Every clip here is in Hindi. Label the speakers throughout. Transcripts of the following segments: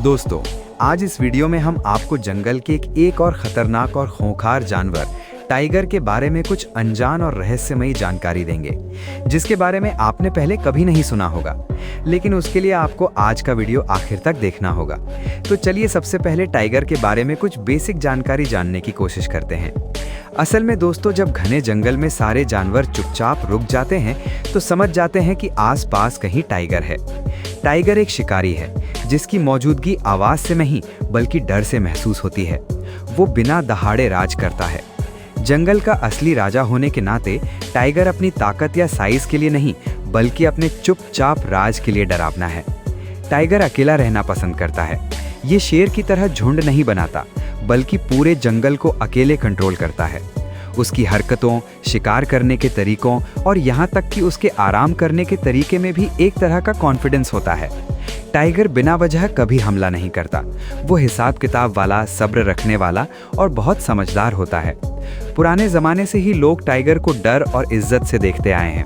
Speaker 1: दोस्तों, आज इस वीडियो में हम आपको जंगल के एक और खतरनाक और खूंखार जानवर टाइगर के बारे में कुछ अनजान और रहस्यमयी जानकारी देंगे, जिसके बारे में आपने पहले कभी नहीं सुना होगा। लेकिन उसके लिए आपको आज का वीडियो आखिर तक देखना होगा। तो चलिए सबसे पहले टाइगर के बारे में कुछ बेसिक जानकारी जानने की कोशिश करते हैं। असल में दोस्तों, जब घने जंगल में सारे जानवर चुपचाप रुक जाते हैं तो समझ जाते हैं कि आसपास कहीं टाइगर है। टाइगर एक शिकारी है जिसकी मौजूदगी आवाज से नहीं बल्कि डर से महसूस होती है। वो बिना दहाड़े राज करता है। जंगल का असली राजा होने के नाते टाइगर अपनी ताकत या साइज के लिए नहीं बल्कि अपने चुपचाप राज के लिए डरावना है। टाइगर अकेला रहना पसंद करता है। ये शेर की तरह झुंड नहीं बनाता बल्कि पूरे जंगल को अकेले कंट्रोल करता है। उसकी हरकतों, शिकार करने के तरीकों और यहाँ तक कि उसके आराम करने के तरीके में भी एक तरह का कॉन्फिडेंस होता है। टाइगर बिना वजह कभी हमला नहीं करता। वो हिसाब किताब वाला, सब्र रखने वाला और बहुत समझदार होता है। पुराने जमाने से ही लोग टाइगर को डर और इज्जत से देखते आए हैं।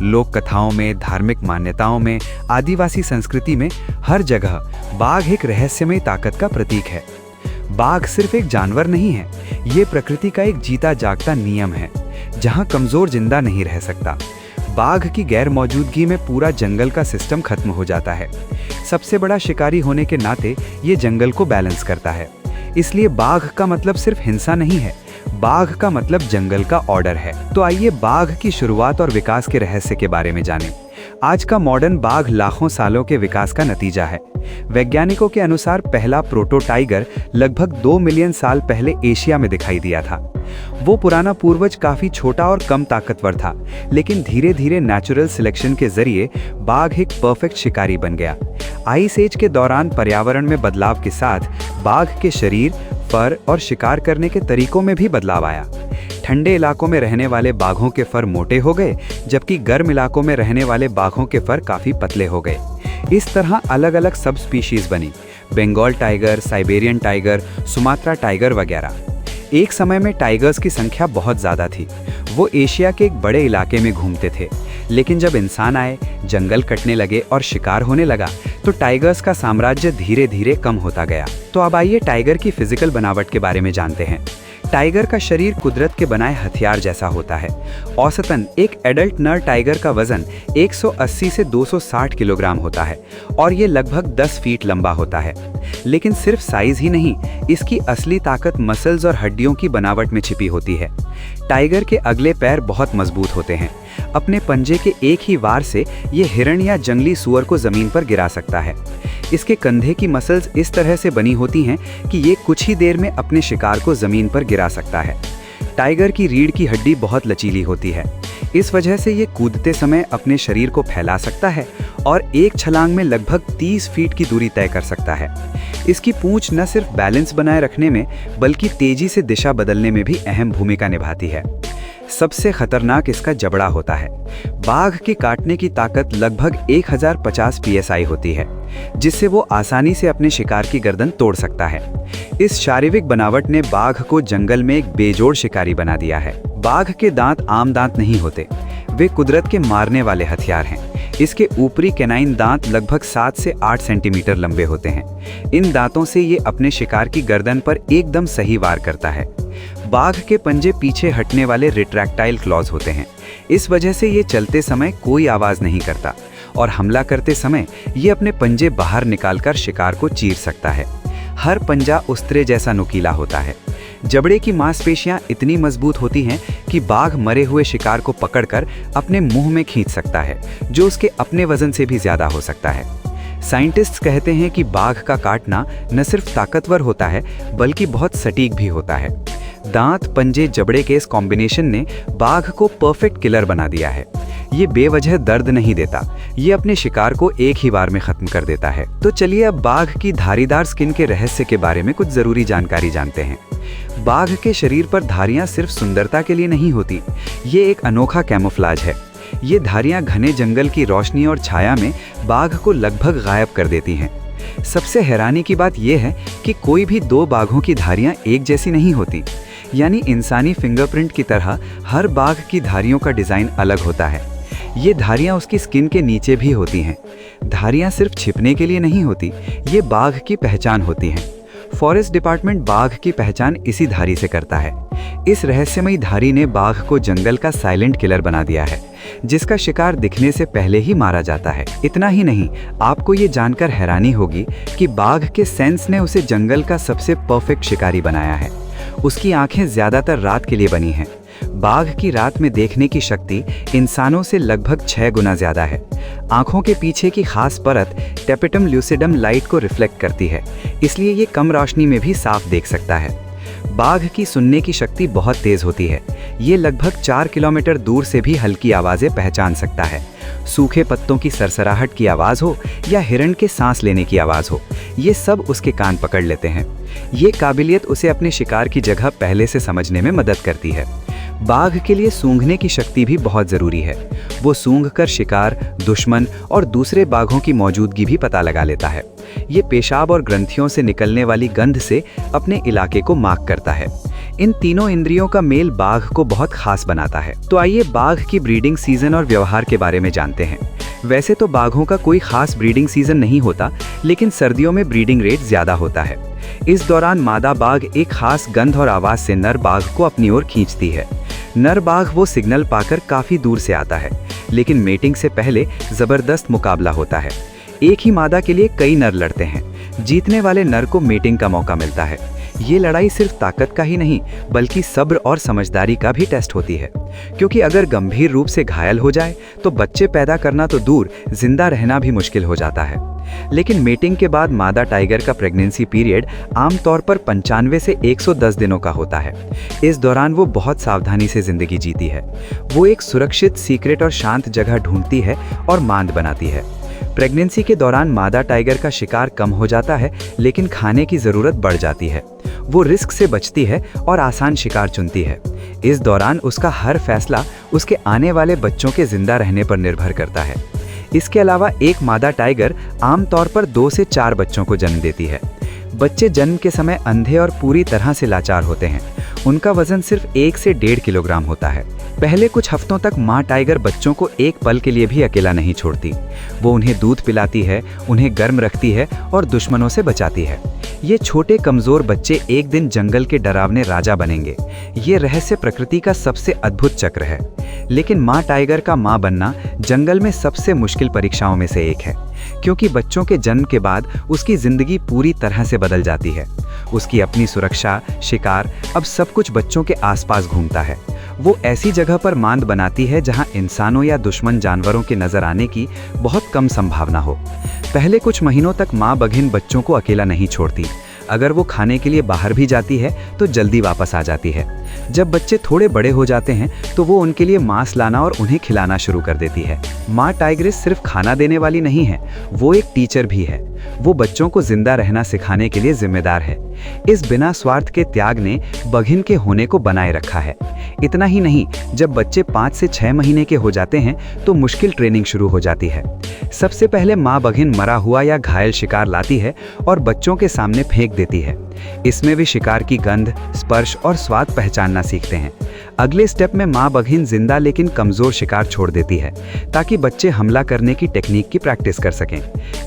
Speaker 1: लोक कथाओं में, धार्मिक मान्यताओं में, आदिवासी संस्कृति में हर जगह बाघ एक रहस्यमय ताकत का प्रतीक है। बाघ सिर्फ एक जानवर नहीं है, ये प्रकृति का एक जीता जागता नियम है, जहां कमजोर जिंदा नहीं रह सकता। बाघ की गैर मौजूदगी में पूरा जंगल का सिस्टम खत्म हो जाता है। सबसे बड़ा शिकारी होने के नाते ये जंगल को बैलेंस करता है। इसलिए बाघ का मतलब सिर्फ हिंसा नहीं है, बाघ का मतलब जंगल का ऑर्डर है। तो आइए बाघ की शुरुआत और विकास के रहस्य के बारे में जानें। आज का मॉडर्न बाघ लाखों सालों के विकास का नतीजा है। वैज्ञानिकों के अनुसार पहला प्रोटो टाइगर लगभग 2 मिलियन साल पहले एशिया में दिखाई दिया था। वो पुराना पूर्वज काफी छोटा और कम ताकतवर था, लेकिन धीरे धीरे नेचुरल सिलेक्शन के जरिए बाघ एक परफेक्ट शिकारी बन गया। आइस एज के दौरान पर्यावरण में बदलाव के साथ बाघ के शरीर, फर और शिकार करने के तरीकों में भी बदलाव आया। ठंडे इलाकों में रहने वाले बाघों के फर मोटे हो गए, जबकि गर्म इलाकों में रहने वाले बाघों के फर काफी पतले हो गए। इस तरह अलग अलग सब स्पीशीज बनी, Bengal tiger, Siberian tiger, Sumatra tiger वगैरह। एक समय में टाइगर्स की संख्या बहुत ज्यादा थी। वो एशिया के एक बड़े इलाके में घूमते थे। लेकिन जब इंसान आए, जंगल कटने लगे और शिकार होने लगा, तो टाइगर्स का साम्राज्य धीरे धीरे कम होता गया। तो अब आइए टाइगर की फिजिकल बनावट के बारे में जानते हैं। टाइगर का शरीर कुदरत के बनाए हथियार जैसा होता है। औसतन एक एडल्ट नर टाइगर का वजन 180 से 260 किलोग्राम होता है और ये लगभग 10 फीट लंबा होता है। लेकिन सिर्फ साइज ही नहीं, इसकी असली ताकत मसल्स और हड्डियों की बनावट में छिपी होती है। टाइगर के अगले पैर बहुत मजबूत होते हैं। अपने पंजे के एक ही वार से ये हिरण या जंगली सुअर को जमीन पर गिरा सकता है। इसके कंधे की मसल्स इस तरह से बनी होती हैं कि ये कुछ ही देर में अपने शिकार को जमीन पर गिरा सकता है। टाइगर की रीढ़ की हड्डी बहुत लचीली होती है। इस वजह से ये कूदते समय अपने शरीर को फैला सकता है और एक छलांग में लगभग 30 फीट की दूरी तय कर सकता है। इसकी पूंछ न सिर्फ बैलेंस बनाए रखने में बल्कि तेजी से दिशा बदलने में भी अहम भूमिका निभाती है। सबसे खतरनाक इसका जबड़ा होता है। बाघ के काटने की ताकत लगभग 1050 psi होती है, जिससे वो आसानी से अपने शिकार की गर्दन तोड़ सकता है। इस शारीरिक बनावट ने बाघ को जंगल में एक बेजोड़ शिकारी बना दिया है। बाघ के दांत आम दांत नहीं होते, वे कुदरत के मारने वाले हथियार हैं। इसके ऊपरी कैनाइन दांत लगभग 7 से 8 सेंटीमीटर लंबे होते हैं। इन दांतों से ये अपने शिकार की गर्दन पर एकदम सही वार करता है। बाघ के पंजे पीछे हटने वाले रिट्रैक्टाइल क्लॉज होते हैं। इस वजह से ये चलते समय कोई आवाज नहीं करता और हमला करते समय ये अपने पंजे बाहर निकालकर शिकार को चीर सकता है। हर पंजा उस्तरे जैसा नुकीला होता है। जबड़े की मांसपेशियां इतनी मजबूत होती हैं कि बाघ मरे हुए शिकार को पकड़कर अपने मुंह में खींच सकता है, जो उसके अपने वजन से भी ज्यादा हो सकता है। साइंटिस्ट्स कहते हैं कि बाघ का काटना न सिर्फ ताकतवर होता है बल्कि बहुत सटीक भी होता है। दांत, पंजे, जबड़े के इस कॉम्बिनेशन ने बाघ को परफेक्ट किलर बना दिया है। ये बेवजह दर्द नहीं देता, ये अपने शिकार को एक ही बार में खत्म कर देता है। तो चलिए अब बाघ की धारीदार स्किन के रहस्य के बारे में कुछ जरूरी जानकारी जानते हैं। बाघ के शरीर पर धारियां सिर्फ सुंदरता के लिए नहीं होती, ये एक अनोखा कैमोफ्लाज है। ये धारियां घने जंगल की रोशनी और छाया में बाघ को लगभग गायब कर देती हैं। सबसे हैरानी की बात यह है कि कोई भी 2 बाघों की धारियां एक जैसी नहीं होती, यानी इंसानी फिंगरप्रिंट की तरह हर बाघ की धारियों का डिजाइन अलग होता है। ये धारियां उसकी स्किन के नीचे भी होती हैं। धारियां सिर्फ छिपने के लिए नहीं होती, ये बाघ की पहचान होती हैं। फॉरेस्ट डिपार्टमेंट बाघ की पहचान इसी धारी से करता है। इस रहस्यमयी धारी ने बाघ को जंगल का साइलेंट किलर बना दिया है, जिसका शिकार दिखने से पहले ही मारा जाता है। इतना ही नहीं, आपको ये जानकर हैरानी होगी कि बाघ के सेंस ने उसे जंगल का सबसे परफेक्ट शिकारी बनाया है। उसकी आंखें ज्यादातर रात के लिए बनी हैं। बाघ की रात में देखने की शक्ति इंसानों से लगभग 6 गुना ज्यादा है। आंखों के पीछे की खास परत टेपिटम ल्यूसिडम लाइट को रिफ्लेक्ट करती है, इसलिए ये कम रोशनी में भी साफ देख सकता है। बाघ की सुनने की शक्ति बहुत तेज होती है। ये लगभग 4 किलोमीटर दूर से भी हल्की आवाजें पहचान सकता है। सूखे पत्तों की सरसराहट की आवाज हो या हिरण के सांस लेने की आवाज हो, ये सब उसके कान पकड़ लेते हैं। ये काबिलियत उसे अपने शिकार की जगह पहले से समझने में मदद करती है। बाघ के लिए सूंघने की शक्ति भी बहुत जरूरी है। वो सूंघकर शिकार, दुश्मन और दूसरे बाघों की मौजूदगी भी पता लगा लेता है। ये पेशाब और ग्रंथियों से निकलने वाली गंध से अपने इलाके को मार्क करता है। इन तीनों इंद्रियों का मेल बाघ को बहुत खास बनाता है। तो आइए बाघ की ब्रीडिंग सीजन और व्यवहार के बारे में जानते हैं। वैसे तो बाघों का कोई खास ब्रीडिंग सीजन नहीं होता, लेकिन सर्दियों में ब्रीडिंग रेट ज्यादा होता है। इस दौरान मादा बाघ एक खास गंध और आवाज से नर बाघ को अपनी ओर खींचती है। नर बाघ वो सिग्नल पाकर काफी दूर से आता है, लेकिन मेटिंग से पहले जबरदस्त मुकाबला होता है। एक ही मादा के लिए कई नर लड़ते हैं। जीतने वाले नर को मेटिंग का मौका मिलता है। ये लड़ाई सिर्फ ताकत का ही नहीं, बल्कि सब्र और समझदारी का भी टेस्ट होती है, क्योंकि अगर गंभीर रूप से घायल हो जाए तो बच्चे पैदा करना तो दूर, जिंदा रहना भी मुश्किल हो जाता है। लेकिन मेटिंग के बाद मादा टाइगर का प्रेगनेंसी पीरियड आमतौर पर 95 से 110 दिनों का होता है। इस दौरान वो बहुत सावधानी से जिंदगी जीती है। वो एक सुरक्षित, सीक्रेट और शांत जगह ढूंढती है और मांद बनाती है। प्रेगनेंसी के दौरान मादा टाइगर का शिकार कम हो जाता है, लेकिन खाने की जरूरत बढ़ जाती है। वो रिस्क से बचती है और आसान शिकार चुनती है। इस दौरान उसका हर फैसला उसके आने वाले बच्चों के जिंदा रहने पर निर्भर करता है। इसके अलावा एक मादा टाइगर आमतौर पर 2 से 4 बच्चों को जन्म देती है। बच्चे जन्म के समय अंधे और पूरी तरह से लाचार होते हैं। उनका वजन सिर्फ 1 से 1.5 किलोग्राम होता है। पहले कुछ हफ्तों तक माँ टाइगर बच्चों को एक पल के लिए भी अकेला नहीं छोड़ती। वो उन्हें दूध पिलाती है, उन्हें गर्म रखती है और दुश्मनों से बचाती है। ये छोटे कमजोर बच्चे एक दिन जंगल के डरावने राजा बनेंगे। ये रहस्य प्रकृति का सबसे अद्भुत चक्र है। लेकिन माँ टाइगर का माँ बनना जंगल में सबसे मुश्किल परीक्षाओं में से एक है, क्योंकि बच्चों के जन्म के बाद उसकी जिंदगी पूरी तरह से बदल जाती है। उसकी अपनी सुरक्षा, शिकार, अब सब कुछ बच्चों के आसपास घूमता है। वो ऐसी जगह पर मांद बनाती है जहां इंसानों या दुश्मन जानवरों के नजर आने की बहुत कम संभावना हो। पहले कुछ महीनों तक माँ बघिन बच्चों को अकेला नहीं छोड़ती। अगर वो खाने के लिए बाहर भी जाती है तो जल्दी वापस आ जाती है। जब बच्चे थोड़े बड़े हो जाते हैं तो वो उनके लिए मांस लाना और उन्हें खिलाना शुरू कर देती है। माँ टाइग्रेस सिर्फ खाना देने वाली नहीं है, वो एक टीचर भी है। वो बच्चों को जिंदा रहना सिखाने के लिए जिम्मेदार है। इस बिना स्वार्थ के त्याग ने बघिन के होने को बनाए रखा है। इतना ही नहीं, जब बच्चे 5 से 6 महीने के हो जाते हैं तो मुश्किल ट्रेनिंग शुरू हो जाती है। सबसे पहले माँ बघिन मरा हुआ या घायल शिकार लाती है और बच्चों के सामने फेंक देती है। इसमें भी शिकार की गंध, स्पर्श और स्वाद पहचानना सीखते हैं। अगले स्टेप में माँ बघिन जिंदा लेकिन कमजोर शिकार छोड़ देती है, ताकि बच्चे हमला करने की टेक्निक की प्रैक्टिस कर सकें।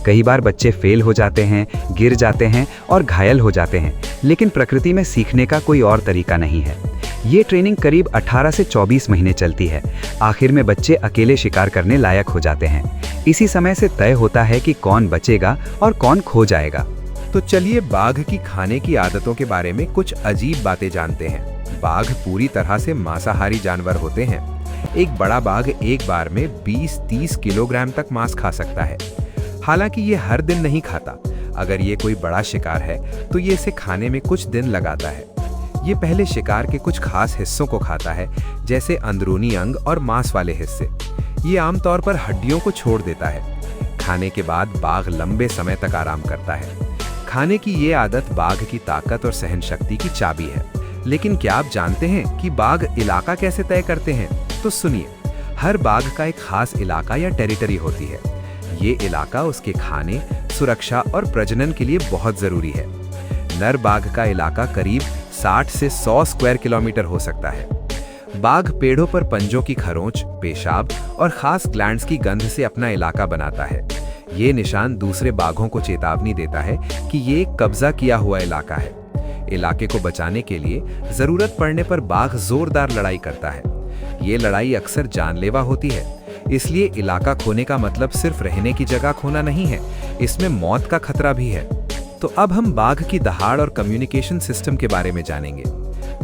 Speaker 1: कई बार बच्चे फेल हो जाते हैं, गिर जाते हैं और घायल हो जाते हैं, लेकिन प्रकृति में सीखने का कोई और तरीका नहीं है। ये ट्रेनिंग करीब 18 से 24 महीने चलती है। आखिर में बच्चे अकेले शिकार करने लायक हो जाते हैं। इसी समय से तय होता है कि कौन बचेगा और कौन खो जाएगा।
Speaker 2: तो चलिए बाघ की खाने की आदतों के बारे में कुछ अजीब बातें जानते हैं। बाघ पूरी तरह से मांसाहारी जानवर होते हैं। एक बड़ा बाघ एक बार में 20-30 किलोग्राम तक मांस खा सकता है। हालांकि ये हर दिन नहीं खाता। अगर ये कोई बड़ा शिकार है तो ये इसे खाने में कुछ दिन लगाता है। ये पहले शिकार के कुछ खास हिस्सों को खाता है, जैसे अंदरूनी अंग और मांस वाले हिस्से। ये आमतौर पर हड्डियों को छोड़ देता है। खाने के बाद बाघ लंबे समय तक आराम करता है। खाने की ये आदत बाघ की ताकत और सहन शक्ति की चाबी है। लेकिन क्या आप जानते हैं कि बाघ इलाका कैसे तय करते हैं? तो सुनिए, हर बाघ का एक खास इलाका या टेरिटरी होती है। ये इलाका उसके खाने, सुरक्षा और प्रजनन के लिए बहुत जरूरी है। नर बाघ का इलाका करीब 60 से 100 स्क्वायर किलोमीटर हो सकता है। बाघ पेड़ों पर पंजों की खरोंच, पेशाब और खास ग्लैंड्स की गंध से अपना इलाका बनाता है। ये निशान दूसरे बाघों को चेतावनी देता है कि ये एक कब्जा किया हुआ इलाका है। इलाके को बचाने के लिए जरूरत पड़ने पर बाघ जोरदार लड़ाई करता है। ये लड़ाई अक्सर जानलेवा होती है, इसलिए इलाका खोने का मतलब सिर्फ रहने की जगह खोना नहीं है, इसमें मौत का खतरा भी है। तो अब हम बाघ की दहाड़ और कम्युनिकेशन सिस्टम के बारे में जानेंगे।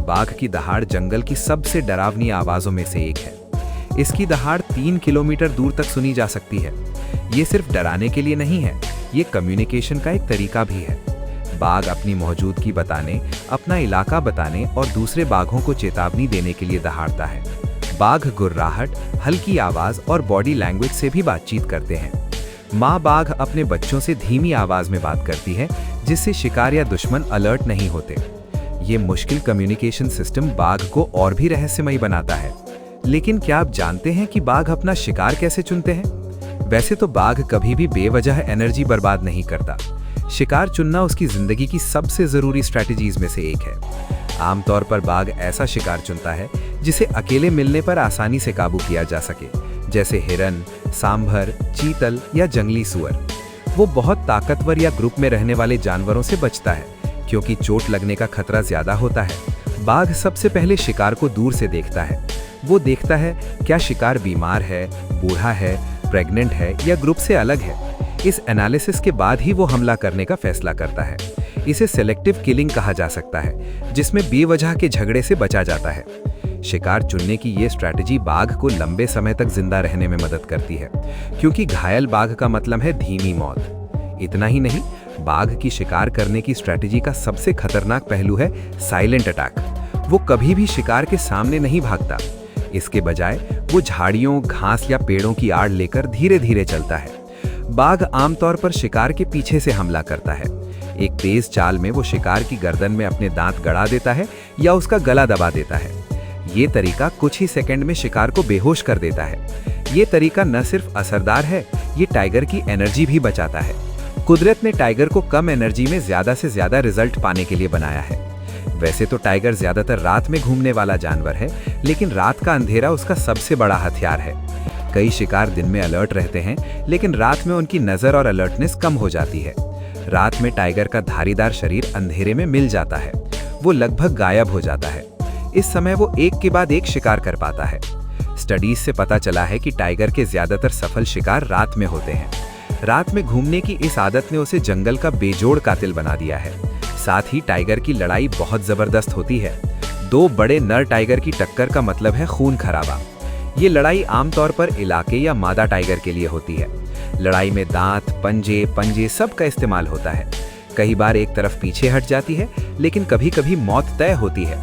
Speaker 2: बाघ की दहाड़ जंगल की सबसे डरावनी आवाजों में से एक है। इसकी दहाड़ 3 किलोमीटर दूर तक सुनी जा सकती है। ये सिर्फ डराने के लिए नहीं है, ये कम्युनिकेशन का एक तरीका भी है। बाघ अपनी मौजूदगी बताने, अपना इलाका बताने और दूसरे बाघों को चेतावनी देने के लिए दहाड़ता है। बाघ गुर्राहट, हल्की आवाज और बॉडी लैंग्वेज से भी बातचीत करते हैं। माँ बाघ अपने बच्चों से धीमी आवाज में बात करती है, जिससे शिकार या दुश्मन अलर्ट नहीं होते। ये मुश्किल कम्युनिकेशन सिस्टम बाघ को और भी रहस्यमयी बनाता है। लेकिन क्या आप जानते हैं कि बाघ अपना शिकार कैसे चुनते हैं? वैसे तो बाघ कभी भी बेवजह एनर्जी बर्बाद नहीं करता। शिकार चुनना उसकी जिंदगी की सबसे जरूरी स्ट्रैटेजीज में से एक है। आमतौर पर बाघ ऐसा शिकार चुनता है जिसे अकेले मिलने पर आसानी से काबू किया जा सके, जैसे हिरन, सांभर, चीतल या जंगली सुअर। वो बहुत ताकतवर या ग्रुप में रहने वाले जानवरों से बचता है, क्योंकि चोट लगने का खतरा ज्यादा होता है। बाघ सबसे पहले शिकार को दूर से देखता है। वो देखता है क्या शिकार बीमार है, बूढ़ा है, प्रेग्नेंट है या ग्रुप से अलग है। इस एनालिसिस के बाद ही वो हमला करने का फैसला करता है। इसे सेलेक्टिव किलिंग कहा जा सकता है, जिसमें बेवजह के झगड़े से बचा जाता है। शिकार चुनने की ये स्ट्रैटेजी बाघ को लंबे समय तक जिंदा रहने में मदद करती है, क्योंकि घायल बाघ का मतलब है धीमी मौत। इतना ही नहीं, बाघ की शिकार करने की स्ट्रैटेजी का सबसे खतरनाक पहलू है साइलेंट अटैक। वो कभी भी शिकार के सामने नहीं भागता। इसके बजाय वो झाड़ियों, घास या पेड़ों की आड़ लेकर धीरे धीरे चलता है। बाघ आमतौर पर शिकार के पीछे से हमला करता है। एक तेज चाल में वो शिकार की गर्दन में अपने दांत गड़ा देता है या उसका गला दबा देता है। ये तरीका कुछ ही सेकंड में शिकार को बेहोश कर देता है। ये तरीका न सिर्फ असरदार है, ये टाइगर की एनर्जी भी बचाता है। कुदरत ने टाइगर को कम एनर्जी में ज्यादा से ज्यादा रिजल्ट पाने के लिए बनाया है। वैसे तो टाइगर ज्यादातर रात में घूमने वाला जानवर है, लेकिन रात का अंधेरा उसका सबसे बड़ा हथियार है। कई शिकार दिन में अलर्ट रहते हैं, लेकिन रात में उनकी नजर और अलर्टनेस कम हो जाती है। रात में टाइगर का धारीदार शरीर अंधेरे में मिल जाता है। वो लगभग गायब हो जाता है। इस समय वो एक के बाद एक शिकार कर पाता है। स्टडीज से पता चला है कि टाइगर के ज्यादातर सफल शिकार रात में होते हैं। रात में घूमने की इस आदत ने उसे जंगल का बेजोड़ कातिल बना दिया है। साथ ही टाइगर की लड़ाई बहुत जबरदस्त होती है। 2 बड़े नर टाइगर की टक्कर का मतलब है खून खराबा। ये लड़ाई आमतौर पर इलाके या मादा टाइगर के लिए होती है। लड़ाई में दांत, पंजे सब का इस्तेमाल होता है। कई बार एक तरफ पीछे हट जाती है, लेकिन कभी कभी मौत तय होती है।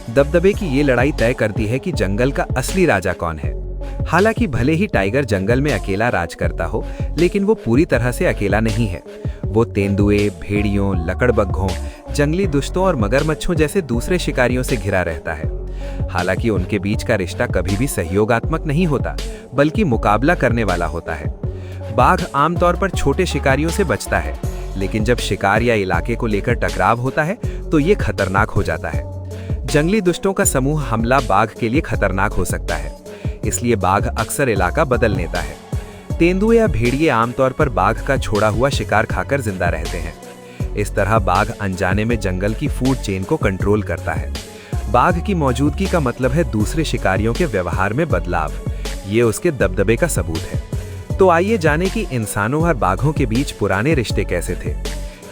Speaker 2: दबदबे की ये लड़ाई तय करती है कि जंगल का असली राजा कौन है। हालांकि भले ही टाइगर जंगल में अकेला राज करता हो, लेकिन वो पूरी तरह से अकेला नहीं है। वो तेंदुए, भेड़ियों, लकड़बग्घों, जंगली दुश्तों और मगरमच्छों जैसे दूसरे शिकारियों से घिरा रहता है। हालांकि उनके बीच का रिश्ता कभी भी सहयोगात्मक नहीं होता, बल्कि मुकाबला करने वाला होता है। बाघ आमतौर पर छोटे शिकारियों से बचता है, लेकिन जब शिकार या इलाके को लेकर टकराव होता है तो ये खतरनाक हो जाता है। जंगली दुष्टों का समूह हमला बाघ के लिए खतरनाक हो सकता है, इसलिए बाघ अक्सर इलाका बदल लेता है। तेंदुए या भेड़िए आमतौर पर बाघ का छोड़ा हुआ शिकार खाकर जिंदा रहते हैं। इस तरह बाघ अनजाने में जंगल की फूड चेन को कंट्रोल करता है। बाघ की मौजूदगी का मतलब है दूसरे शिकारियों के व्यवहार में बदलाव। ये उसके दबदबे का सबूत है। तो आइए जानें कि इंसानों और बाघों के बीच पुराने रिश्ते कैसे थे।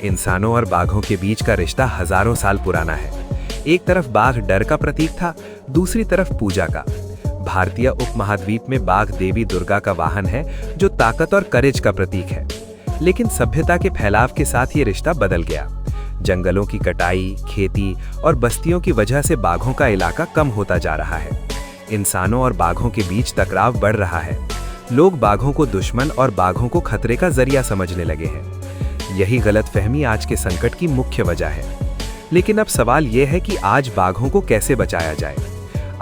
Speaker 2: इंसानों और बाघों के बीच का रिश्ता हजारों साल पुराना है। एक तरफ बाघ डर का प्रतीक था, दूसरी तरफ पूजा का। भारतीय उपमहाद्वीप में बाघ देवी दुर्गा का वाहन है, जो ताकत और करेज का प्रतीक है। लेकिन सभ्यता के फैलाव के साथ ये रिश्ता बदल गया। जंगलों की कटाई, खेती और बस्तियों की वजह से बाघों का इलाका कम होता जा रहा है। इंसानों और बाघों के बीच टकराव बढ़ रहा है। लोग बाघों को दुश्मन और बाघों को खतरे का जरिया समझने लगे हैं। यही गलतफहमी आज के संकट की मुख्य वजह है। लेकिन अब सवाल यह है कि आज बाघों को कैसे बचाया जाए।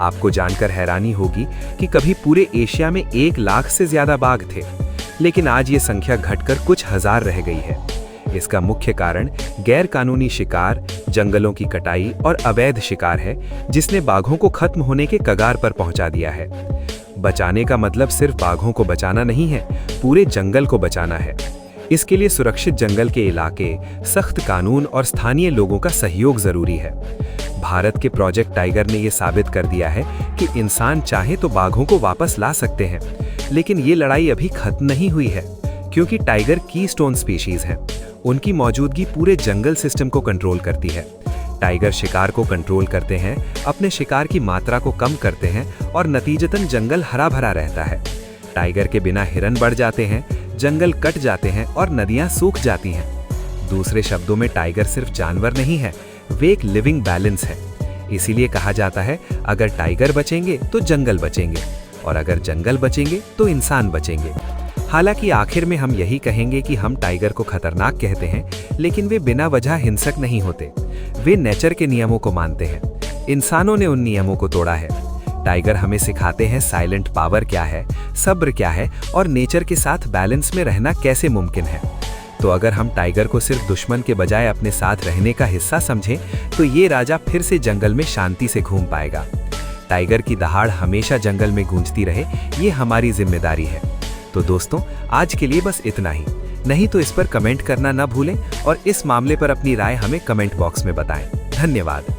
Speaker 2: आपको जानकर हैरानी होगी कि कभी पूरे एशिया में 1 लाख से ज्यादा बाघ थे, लेकिन आज ये संख्या घटकर कुछ हजार रह गई है। इसका मुख्य कारण गैर कानूनी शिकार, जंगलों की कटाई और अवैध शिकार है, जिसने बाघों को खत्म होने के कगार पर पहुंचा दिया है। बचाने का मतलब सिर्फ बाघों को बचाना नहीं है, पूरे जंगल को बचाना है। इसके लिए सुरक्षित जंगल के इलाके, सख्त कानून और स्थानीय लोगों का सहयोग जरूरी है। भारत के प्रोजेक्ट टाइगर ने यह साबित कर दिया है कि इंसान चाहे तो बाघों को वापस ला सकते हैं, लेकिन ये लड़ाई अभी खत्म नहीं हुई है, क्योंकि टाइगर कीस्टोन स्पीशीज हैं। उनकी मौजूदगी पूरे जंगल सिस्टम को कंट्रोल करती है। टाइगर शिकार को कंट्रोल करते हैं, अपने शिकार की मात्रा को कम करते हैं और नतीजतन जंगल हरा भरा रहता है। टाइगर के बिना हिरन बढ़ जाते हैं, जंगल कट जाते हैं और नदियां सूख जाती हैं। दूसरे शब्दों में टाइगर सिर्फ जानवर नहीं है, वे एक लिविंग बैलेंस है। इसीलिए कहा जाता है, अगर टाइगर बचेंगे तो जंगल बचेंगे, और अगर जंगल बचेंगे तो इंसान बचेंगे। हालांकि आखिर में हम यही कहेंगे कि हम टाइगर को खतरनाक कहते हैं, लेकिन वे बिना वजह हिंसक नहीं होते। वे नेचर के नियमों को मानते हैं। इंसानों ने उन नियमों को तोड़ा है। टाइगर हमें सिखाते हैं साइलेंट पावर क्या है, सब्र क्या है और नेचर के साथ बैलेंस में रहना कैसे मुमकिन है। तो अगर हम टाइगर को सिर्फ दुश्मन के बजाय अपने साथ रहने का हिस्सा समझें, तो ये राजा फिर से जंगल में शांति से घूम पाएगा। टाइगर की दहाड़ हमेशा जंगल में गूंजती रहे, ये हमारी जिम्मेदारी है। तो दोस्तों, आज के लिए बस इतना ही। नहीं तो इस पर कमेंट करना ना भूलें और इस मामले पर अपनी राय हमें कमेंट बॉक्स में बताएं। धन्यवाद।